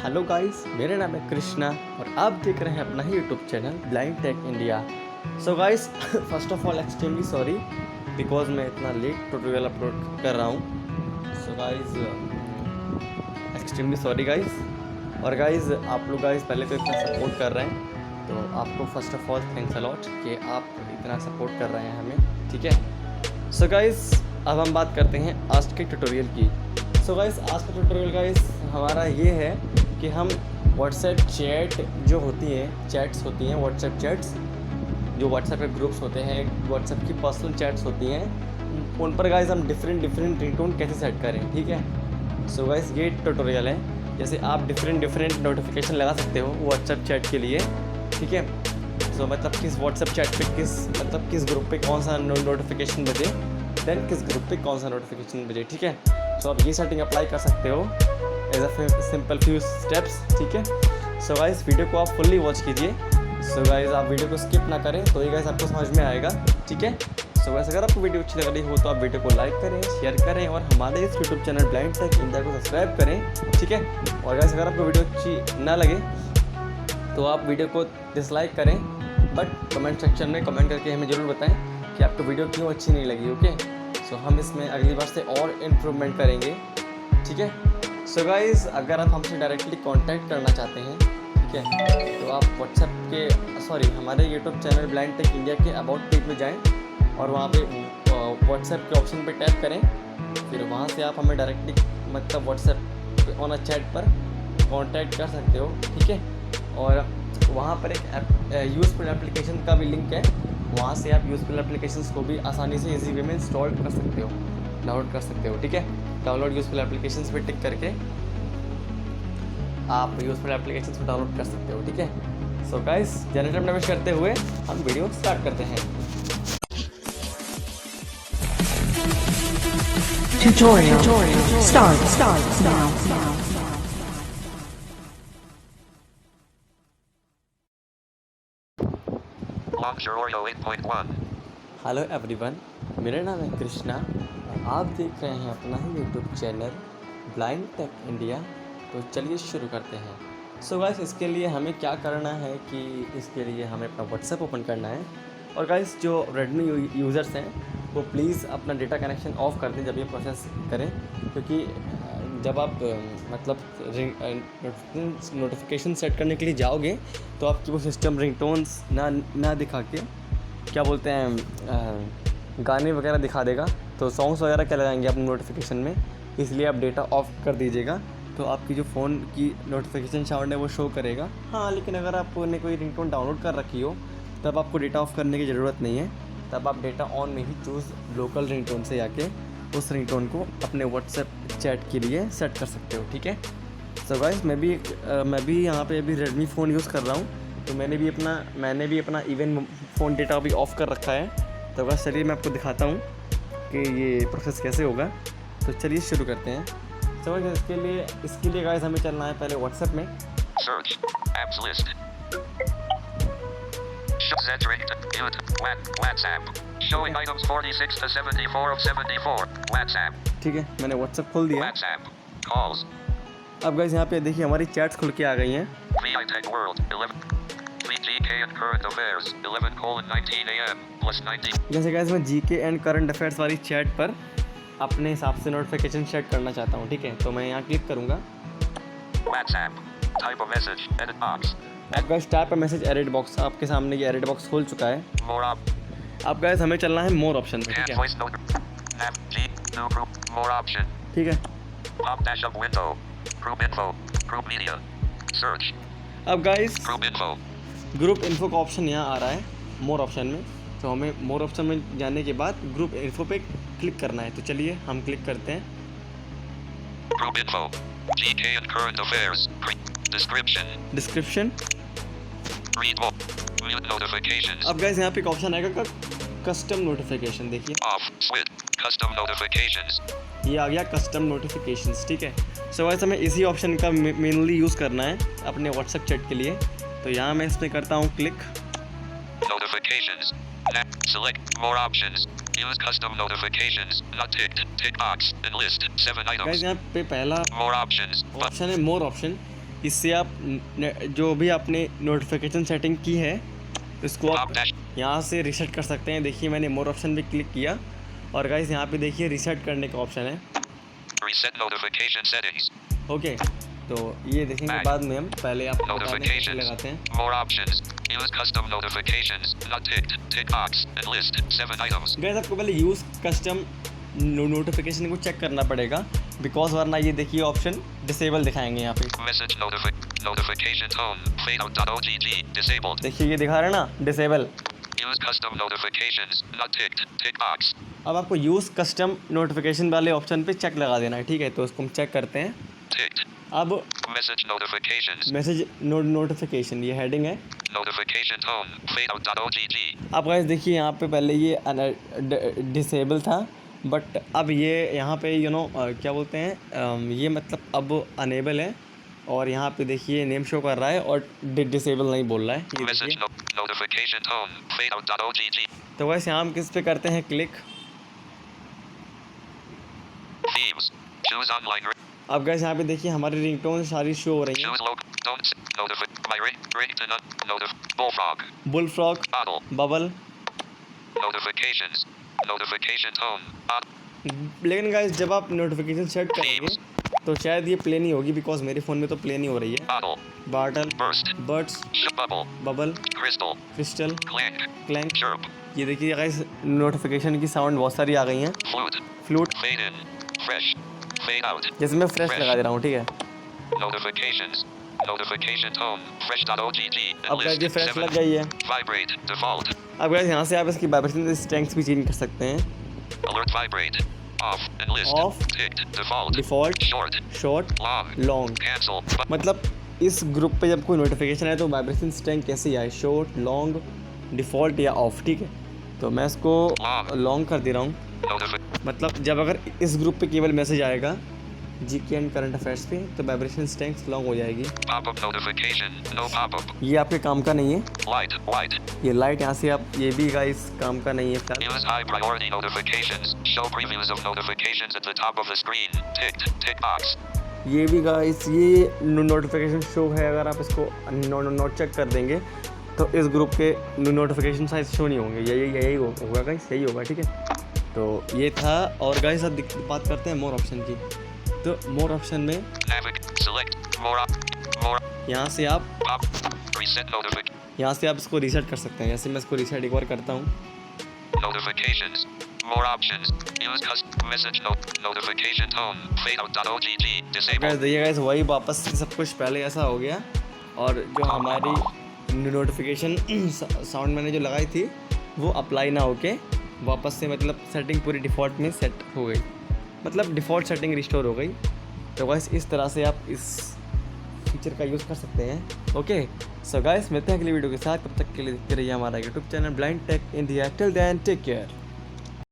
Hello guys, मेरा नाम है कृष्णा और आप देख रहे हैं अपना ही YouTube channel blind take India. So guys, first of all extremely sorry because मैं इतना लेट ट्यूटोरियल अपलोड कर रहा हूँ। So guys extremely sorry guys. और गाइस आप लोग गाइस पहले तो इतना सपोर्ट कर रहे हैं, तो आपको first of all thanks a lot कि आप इतना सपोर्ट कर रहे हैं हमें, ठीक है। सो गाइस अब हम बात करते हैं आज के ट्यूटोरियल की। सो गाइस आज का ट्यूटोरियल गाइस हमारा ये है कि हम व्हाट्सएप चैट जो होती हैं, चैट्स होती हैं, व्हाट्सएप चैट्स जो व्हाट्सएप के ग्रुप्स होते हैं, व्हाट्सएप की पर्सनल चैट्स होती हैं, उन पर गाइस हम डिफरेंट रिंगटोन कैसे सेट करें, ठीक है। सो गाइस ये ट्यूटोरियल है, जैसे आप डिफरेंट नोटिफिकेशन लगा सकते हो व्हाट्सएप चैट के लिए, ठीक है। सो मतलब किस व्हाट्सएप चैट पे किस ग्रुप पे कौन सा नोटिफिकेशन बजे, देन किस ग्रुप पे कौन सा नोटिफिकेशन बजे, ठीक है। सो आप ये सेटिंग अप्लाई कर सकते हो as a simple few steps, ठीक है। सो गाइस वीडियो को आप फुल्ली वॉच कीजिए। सो गाइस आप वीडियो को स्किप ना करें, तो ये गाइस आपको समझ में आएगा, ठीक है। सो गाइस अगर आपको वीडियो अच्छी लग रही हो तो आप वीडियो को लाइक करें, शेयर करें और हमारे इस YouTube channel blind take India को सब्सक्राइब करें, ठीक है। और गाइस अगर आपको वीडियो अच्छी ना लगे तो आप वीडियो को डिसलाइक करें, बट कमेंट सेक्शन में कमेंट करके हमें ज़रूर बताएं कि आपको वीडियो क्यों अच्छी नहीं लगी, ओके। सो हम इसमें अगली बार से और इम्प्रूवमेंट करेंगे, ठीक है। सो गाइस अगर आप हमसे डायरेक्टली कांटेक्ट करना चाहते हैं, ठीक है, तो आप हमारे YouTube channel blind take India के अबाउट पेज में जाएं और वहाँ पे व्हाट्सएप के ऑप्शन पे टैप करें। फिर वहाँ से आप हमें डायरेक्टली मतलब व्हाट्सएप ऑन अ चैट पर कांटेक्ट कर सकते हो, ठीक है। और वहाँ पर एक यूज़फुल एप्लीकेशन का भी लिंक है, वहाँ से आप यूज़फुल एप्लीकेशंस को भी आसानी से इजी वे में इंस्टॉल कर सकते हो, डाउनलोड कर सकते हो, ठीक है। डाउनलोड यूज़फुल एप्लीकेशंस पे टिक करके आप यूज़फुल एप्लीकेशंस को डाउनलोड कर सकते हो, ठीक है। सो गाइस जनरेटर प्रवेश करते हुए हम वीडियो स्टार्ट करते हैं। Tutorial start now. Hello everyone, मेरा नाम है कृष्णा और आप देख रहे हैं अपना ही YouTube channel blind take India. तो चलिए शुरू करते हैं। सो गाइस इसके लिए हमें क्या करना है कि इसके लिए हमें अपना व्हाट्सएप ओपन करना है। और गाइस जो रेडमी यूज़र्स हैं वो प्लीज़ अपना डेटा कनेक्शन ऑफ़ कर दें जब ये प्रोसेस करें, क्योंकि जब आप मतलब नोटिफिकेशन सेट करने के लिए जाओगे तो आपकी वो सिस्टम रिंगटोन्स ना दिखा के क्या बोलते हैं गाने वगैरह दिखा देगा, तो सॉन्ग्स वगैरह क्या लगाएंगे अपने नोटिफिकेशन में, इसलिए आप डेटा ऑफ कर दीजिएगा तो आपकी जो फ़ोन की नोटिफिकेशन साउंड है वो शो करेगा। हाँ, लेकिन अगर आपने कोई रिंगटोन डाउनलोड कर रखी हो तब आपको डेटा ऑफ करने की ज़रूरत नहीं है, तब आप डेटा ऑन में ही चूज़ लोकल रिंगटोन से आके उस रिंगटोन को अपने व्हाट्सएप चैट के लिए सेट कर सकते हो, ठीक है। सो गाइस मैं भी यहाँ पे अभी रेडमी फ़ोन यूज़ कर रहा हूँ, तो मैंने भी अपना इवन फ़ोन डेटा भी ऑफ़ कर रखा है। तो बस चलिए मैं आपको दिखाता हूँ कि ये प्रोसेस कैसे होगा। तो चलिए शुरू करते हैं। तो इसके लिए गाइस हमें चलना है पहले व्हाट्सएप में। Search apps list. WhatsApp showing items 46 to 74 of 74. WhatsApp. ठीक है, मैंने व्हाट्सएप खोल दिया। WhatsApp calls. अब गाइस यहाँ पे देखिए हमारी चैट्स खुल के आ गई हैं। VI Tech World 11. GK and Current Affairs 11:19 a.m. plus 90. जैसे गाइस मैं जीके एंड करंट अफेयर्स वाली चैट पर अपने हिसाब से नोटिफिकेशन सेट करना चाहता हूँ, ठीक है। तो मैं यहाँ क्लिक करूँगा। WhatsApp type a message edit box. अब guys type a message edit box, आपके सामने ये एडिट बॉक्स खोल चुका है। More up. अब गाइस हमें चलना है मोर ऑप्शन में, ठीक Add है। voice note. Nav G new group more option. ठीक है। Pop dash up window. Group info. Group media. Search. अब guys Group info. Group info का ऑप्शन यहाँ आ रहा है मोर ऑप्शन में, तो हमें मोर ऑप्शन में जाने के बाद ग्रुप इन्फो पे क्लिक करना है। तो चलिए हम क्लिक करते हैं। Group info. GK and current affairs. Description. Read more. Mute notifications. अब गाइस यहाँ पे एक ऑप्शन आएगा कस्टम नोटिफिकेशन, देखिए Off. Switch. Custom notifications. ये आ गया कस्टम नोटिफिकेशंस, ठीक है। सो गाइस हमें इसी ऑप्शन का मेनली यूज़ करना है अपने व्हाट्सएप चैट के लिए। तो यहाँ मैं इसमें करता हूँ click. Notifications. Select more options. Use custom notifications. Not ticked. Tick box and list 7 guys items. यहाँ पे पहला More options. ऑप्शन है मोर ऑप्शन, इससे आप जो भी आपने नोटिफिकेशन सेटिंग की है इसको आप Top dash. यहाँ से रीसेट कर सकते हैं। देखिए मैंने मोर ऑप्शन पे क्लिक किया और गाइस यहाँ पे देखिए रीसेट करने का ऑप्शन है। Reset notification settings. ओके, तो ये देखेंगे बाद में हम, पहले आप Notifications. लगाते हैं। More options. Use custom notifications. Not ticked. Tick box. And list 7 items. Guys आपको पहले यूज़ कस्टम नोटिफिकेशन को चेक करना पड़ेगा, बिकॉज वरना ये देखिए ऑप्शन डिसेबल दिखाएंगे यहाँ पे। Message notification tone. Fadeout.ogg. Disabled. देखिए ये दिखा रहे हैं ना disable. Use custom notifications. Not ticked. Tick box. अब आपको यूज़ कस्टम नोटिफिकेशन वाले ऑप्शन पे चेक लगा देना है, ठीक है। तो उसको हम चेक करते हैं। Ticked. अब Message notifications. मैसेज नोटिफिकेशन ये हेडिंग है। Notification tone. Fadeout.ogg. अब गाइस देखिए यहाँ पे पहले ये डिसेबल था, बट अब ये यहाँ पे क्या बोलते हैं, ये मतलब अब अनेबल है। और यहाँ पे देखिए नेम शो कर रहा है और डिसेबल नहीं बोल रहा है, ये Message देखिए। notification tone. Fadeout.ogg. तो गाइस यहाँ हम किस पे करते हैं क्लिक। Themes. Choose online. अब गाइस यहाँ पे देखिए हमारी रिंगटोन सारी शो हो रही Choose local. Don't notify. My ringtone. Bullfrog. हैं। Bull frog, Bottle. Bubble. Notifications. Notification tone. लेकिन गाइस जब आप नोटिफिकेशन सेट करेंगे तो शायद ये प्ले नहीं होगी, बिकॉज मेरे फ़ोन में तो प्ले नहीं हो रही है। Bottle. Bottle, Burst. Birds, Bubble. Bubble, Crystal. Crystal, Clank. Clank. Chirp. ये देखिए गाइस नोटिफिकेशन की साउंड बहुत सारी आ गई हैं। Flute. Flute, Fade in. Fresh. Fade out. जैसे मैं फ्रेश लगा दे रहा हूँ, ठीक है। Notifications. Notification tone. Fresh.ogg. And अब गाइस ये list फ्रेश 7. लग गई है। Vibrate. Default. अब गाइस यहाँ से आप इसकी वाइब्रेशन स्ट्रेंथ भी चेंज कर सकते हैं। Alert vibrate. Off. And list. Off. Ticked. Default. Default, Short. Short, Long. Long. Cancel. मतलब इस ग्रुप पे जब कोई नोटिफिकेशन आए तो वाइब्रेशन स्ट्रेंथ कैसे आए, शॉर्ट, लॉन्ग, डिफ़ॉल्ट या ऑफ, ठीक है। तो मैं इसको लॉन्ग कर दे रहा हूँ। मतलब जब अगर इस ग्रुप पे केवल मैसेज आएगा जीके एंड करंट अफेयर्स पे तो वाइब्रेशन स्ट्रेंथ लॉन्ग हो जाएगी। Pop-up notification. No pop-up. ये आपके काम का नहीं है। Light. White. ये लाइट यहाँ से आप, ये भी गाइस काम का नहीं है फिलहाल। Use high priority notifications. Show previews of notifications at the top of the screen. Ticked. Tick box. ये भी गाइस ये नोटिफिकेशन शो है, अगर आप इसको नोट चेक कर देंगे तो इस ग्रुप के नोटिफिकेशन शायद शो नहीं होंगे। यही होगा गाइस, यही होगा, ठीक है। तो ये था। और गाइस अब बात करते हैं मोर ऑप्शन की। तो मोर ऑप्शन में Select. More. यहाँ से आप Pop. Reset notification. यहाँ से आप इसको रीसेट कर सकते हैं। जैसे मैं इसको रीसेट एक बार करता हूँ। Notifications. More options. Use custom message notification tone. Fadeout.ogg. Disable. Guys देखिए गाइस वही वापस से सब कुछ पहले ऐसा हो गया, और जो हमारी नोटिफिकेशन साउंड मैंने जो लगाई थी वो अप्लाई ना होके वापस से मतलब सेटिंग पूरी डिफ़ॉल्ट में सेट हो गई, मतलब डिफ़ॉल्ट सेटिंग रिस्टोर हो गई। तो गाइस इस तरह से आप इस फीचर का यूज़ कर सकते हैं। ओके, सो गाइस मिलते हैं अगली वीडियो के साथ। तब तक के लिए देखते रहिए हमारा YouTube channel blind take India. Till then take care.